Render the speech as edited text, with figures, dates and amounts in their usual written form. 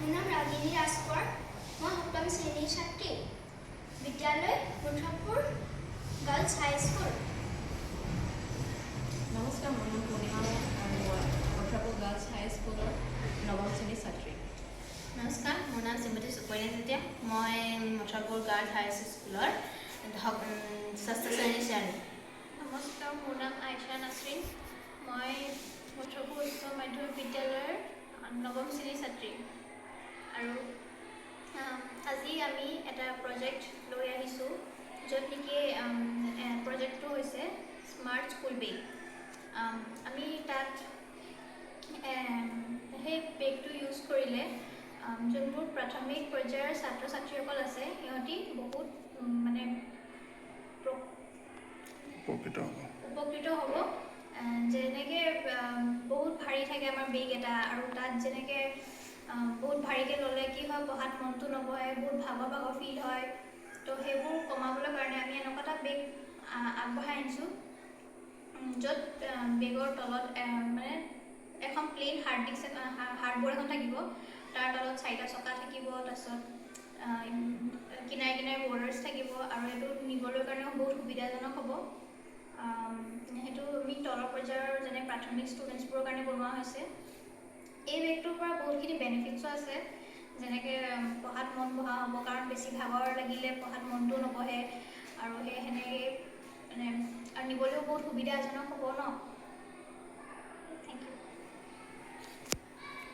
মোৰ নাম ৰাগিনী ৰাজকৰ। মই 7ম শ্ৰেণীৰ ছাত্ৰী। বিদ্যালয় মুঠাপুৰ গাৰ্লছ হাইস্কুল। নমস্কাৰ, মোৰ নাম পূৰ্ণিমা আৰু মই মুঠাপুৰ গাৰ্লছ হাইস্কুলৰ 9ম শ্ৰেণীৰ ছাত্ৰী। নমস্কাৰ, মোৰ নাম শ্ৰীমতী সুকন্যা চেতিয়া। মই মুঠাপুৰ গাৰ্লছ হাইস্কুলৰ 6ষ্ঠ শ্ৰেণীৰ ছাত্ৰী। নমস্কাৰ, মোৰ নাম আইছা নাছৰিন। মই মুঠাপুৰ উচ্চ মাধ্যমিক বিদ্যালয়ৰ 9ম শ্ৰেণীৰ ছাত্ৰী। আৰু আজি আমি এটা প্ৰজেক্ট লৈ আহিছোঁ, য'ত নেকি প্ৰজেক্টটো হৈছে স্মাৰ্ট স্কুল বেগ। আমি তাত সেই বেগটো ইউজ কৰিলে যোনবোৰ প্ৰাথমিক পৰ্যায়ৰ ছাত্ৰ ছাত্ৰীসকল আছে সিহঁতি বহুত উপকৃত হ'ব। যেনেকৈ বহুত ভাৰী থাকে আমাৰ বেগ এটা, আৰু তাত যেনেকৈ বহুত ভাৰীকৈ ল'লে কি হয়, পঢ়াত মনটো নবহে, বহুত ভাগৰ ফিল হয়। তো সেইবোৰ কমাবলৈ কাৰণে আমি এনেকুৱা এটা বেগ আগবঢ়াই আনিছোঁ, য'ত বেগৰ তলত এখন প্লেইন হাৰ্ডবৰ্ড এখন থাকিব। তাৰ তলত 4টা চকা থাকিব, তাৰপিছত কিনাৰে কিনাৰে বৰ্ডাৰ্ছ থাকিব, আৰু এইটো নিবলৈ কাৰণেও বহুত সুবিধাজনক হ'ব। সেইটো আমি তলৰ পৰ্যায়ৰ যেনে প্ৰাথমিক ষ্টুডেণ্টছবোৰৰ কাৰণে বনোৱা হৈছে। এই বেগটোৰ পৰা বহুতখিনি বেনিফিটছো আছে, যেনেকৈ পঢ়াত মন বহা হ'ব, কাৰণ বেছি ভাগৰ লাগিলে পঢ়াত মনটো নবহে, আৰু সেনেকৈ আৰু নিবলৈও বহুত সুবিধাজনক হ'ব ন।